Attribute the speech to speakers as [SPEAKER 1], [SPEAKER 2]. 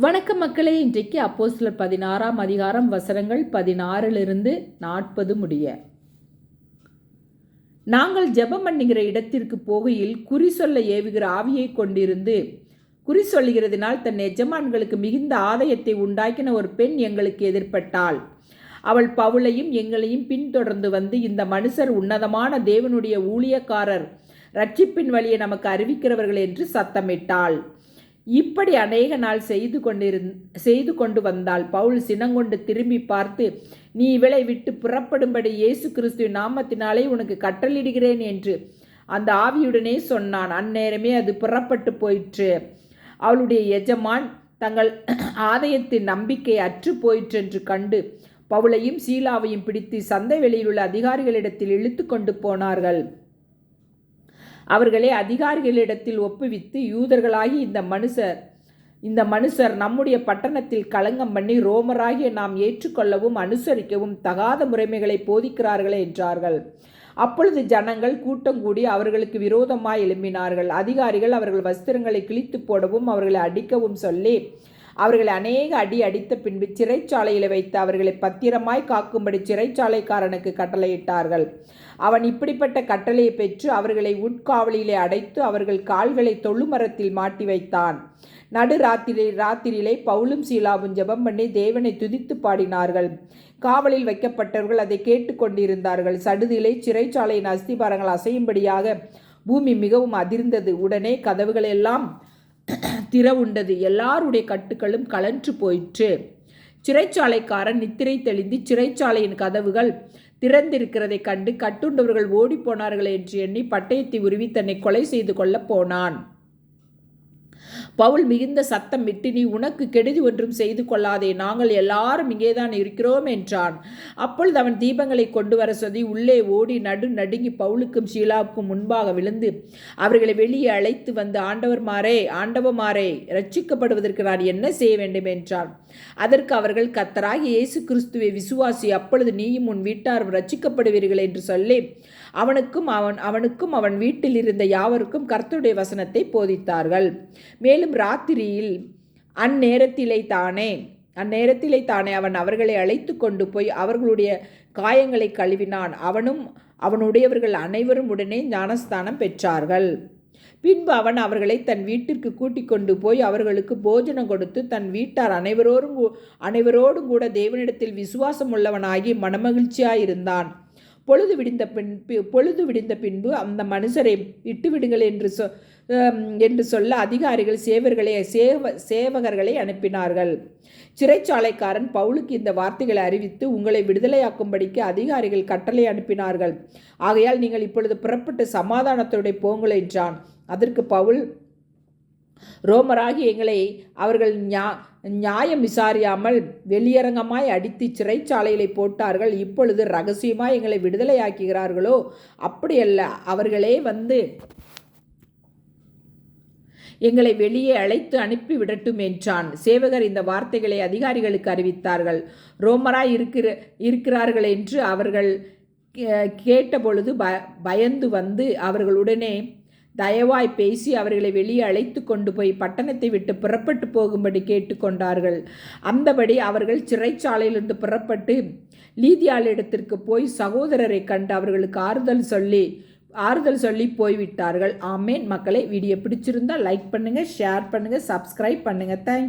[SPEAKER 1] வணக்கம் மக்களே. இன்றைக்கு அப்போஸ்தலர் 16ஆம் அதிகாரம் வசனங்கள் 16 40 முடிய. நாங்கள் ஜெபம் பண்ணுகிற இடத்திற்கு போகையில் குறி சொல்ல ஏவுகிற ஆவியை கொண்டிருந்து குறி சொல்லுகிறதினால் தன் எஜமான்களுக்கு மிகுந்த ஆதாயத்தை உண்டாக்கின ஒரு பெண் எங்களுக்கு எதிர்பட்டாள். அவள் பவுலையும் எங்களையும் பின்தொடர்ந்து வந்து, இந்த மனுஷர் உன்னதமான தேவனுடைய ஊழியக்காரர், ரட்சிப்பின் வழியை நமக்கு அறிவிக்கிறவர்கள் என்று சத்தமிட்டாள். இப்படி அநேக நாள் செய்து கொண்டு வந்தால் பவுல் சினங்கொண்டு திரும்பி பார்த்து, நீ இவளை விட்டு புறப்படும்படி இயேசு கிறிஸ்துவின் நாமத்தினாலே உனக்கு கட்டளிடுகிறேன் என்று அந்த ஆவியுடனே சொன்னான். அந்நேரமே அது புறப்பட்டு போயிற்று. அவளுடைய எஜமான் தங்கள் ஆதாயத்தின் நம்பிக்கை அற்று போயிற்றென்று கண்டு பவுலையும் சீலாவையும் பிடித்து சந்தை வெளியில் உள்ள அதிகாரிகளிடத்தில் இழுத்து கொண்டு போனார்கள். அவர்களே அதிகாரிகளிடத்தில் ஒப்புவித்து, யூதர்களாகி இந்த மனுஷர் நம்முடைய பட்டணத்தில் களங்கம் பண்ணி ரோமராகிய நாம் ஏற்றுக்கொள்ளவும் அனுசரிக்கவும் தகாத முறைமைகளை போதிக்கிறார்களே என்றார்கள். அப்பொழுது ஜனங்கள் கூட்டம் கூடி அவர்களுக்கு விரோதமாய் எழும்பினார்கள். அதிகாரிகள் அவர்கள் வஸ்திரங்களை கிழித்து போடவும் அவர்களை அடிக்கவும் சொல்லி அவர்களை அநேக அடி அடித்த பின்பு சிறைச்சாலையில் வைத்து அவர்களை பத்திரமாய் காக்கும்படி சிறைச்சாலைக்காரனுக்கு கட்டளையிட்டார்கள். அவன் இப்படிப்பட்ட கட்டளையை பெற்று அவர்களை உட்காவலிலே அடைத்து அவர்கள் கால்களை தொழுமரத்தில் மாட்டி வைத்தான். ராத்திரியிலே பவுலும் சீலாவும் ஜெபம் பண்ணி தேவனை துதித்து பாடினார்கள். காவலில் வைக்கப்பட்டவர்கள் அதை கேட்டு கொண்டிருந்தார்கள். சடுதியிலே சிறைச்சாலையின் அஸ்திபாரங்கள் அசையும்படியாக பூமி மிகவும் அதிர்ந்தது. உடனே கதவுகளெல்லாம் திறவுண்டது. எல்லாருடைய கட்டுகளும் கலன்று போயிற்று. சிறைச்சாலைக்காரன் நித்திரை தெளிந்து சிறைச்சாலையின் கதவுகள் திறந்திருக்கிறதை கண்டு கட்டுண்டவர்கள் ஓடி போனார்கள் என்று எண்ணி பட்டயத்தை உருவி தன்னை கொலை செய்து கொள்ள போனான். பவுல் மிகுந்த சத்தம் விட்டு, நீ உனக்கு கெடுதி ஒன்றும் செய்து கொள்ளாதே, நாங்கள் எல்லாரும் இங்கேதான் இருக்கிறோம் என்றான். அப்பொழுது அவன் தீபங்களை கொண்டு வர சொல்லி உள்ளே ஓடி நடுங்கி பவுலுக்கும் சீலாவுக்கும் முன்பாக விழுந்து அவர்களை வெளியே அழைத்து வந்து, ஆண்டவமாரே ரட்சிக்கப்படுவதற்கு நான் என்ன செய்ய வேண்டும் என்றான். அதற்கு அவர்கள், கர்த்தராகிய இயேசு கிறிஸ்துவை விசுவாசி, அப்பொழுது நீயும் உன் வீட்டாரும் ரட்சிக்கப்படுவீர்கள் என்று சொல்லி அவனுக்கும் அவன் வீட்டில் இருந்த யாவருக்கும் கர்த்தருடைய வசனத்தை போதித்தார்கள். மேலும் ராத்திரியில் அந்நேரத்திலே தானே அவன் அவர்களை அழைத்து கொண்டு போய் அவர்களுடைய காயங்களை கழுவினான். அவனும் அவனுடையவர்கள் அனைவரும் உடனே ஞானஸ்தானம் பெற்றார்கள். பின்பு அவன் அவர்களை தன் வீட்டிற்கு கூட்டிக் கொண்டு போய் அவர்களுக்கு போஜனம் கொடுத்து தன் வீட்டார் அனைவரோடும் கூட தேவனிடத்தில் விசுவாசம் உள்ளவனாகி மனமகிழ்ச்சியாயிருந்தான். பொழுது விடிந்த பின்பு அந்த மனுஷரை விட்டுவிடுங்கள் என்று சொல்ல அதிகாரிகள் சேவகர்களை அனுப்பினார்கள். சிறைச்சாலைக்காரன் பவுலுக்கு இந்த வார்த்தைகளை அறிவித்து, உங்களை விடுதலையாக்கும்படிக்கு அதிகாரிகள் கட்டளை அனுப்பினார்கள். ஆகையால் நீங்கள் இப்பொழுது புறப்பட்டு சமாதானத்தோட போங்கள் என்றான். அதற்கு பவுல், ரோமராகி எங்களை அவர்கள் நியாயம் விசாரியாமல் வெளியரங்கமாய் அடித்து சிறைச்சாலையிலே போட்டார்கள். இப்பொழுது ரகசியமாய் எங்களை விடுதலையாக்குகிறார்களோ? அப்படியல்ல, அவர்களே வந்து எங்களை வெளியே அழைத்து அனுப்பி விடட்டும் என்றான். சேவகர் இந்த வார்த்தைகளை அதிகாரிகளுக்கு அறிவித்தார்கள். ரோமராய் இருக்கிறார்கள் என்று அவர்கள் கேட்டபொழுது பயந்து வந்து அவர்களுடனே தயவாய் பேசி அவர்களை வெளியே அழைத்து கொண்டு போய் பட்டணத்தை விட்டு புறப்பட்டு போகும்படி கேட்டுக்கொண்டார்கள். அந்தபடி அவர்கள் சிறைச்சாலையிலிருந்து புறப்பட்டு லீதியாளிடத்திற்கு போய் சகோதரரை கண்டு அவர்களுக்கு ஆறுதல் சொல்லி போய்விட்டார்கள். ஆமேன். மக்களை, வீடியோ பிடிச்சிருந்தால் லைக் பண்ணுங்கள், ஷேர் பண்ணுங்கள், சப்ஸ்கிரைப் பண்ணுங்கள். தேங்க்யூ.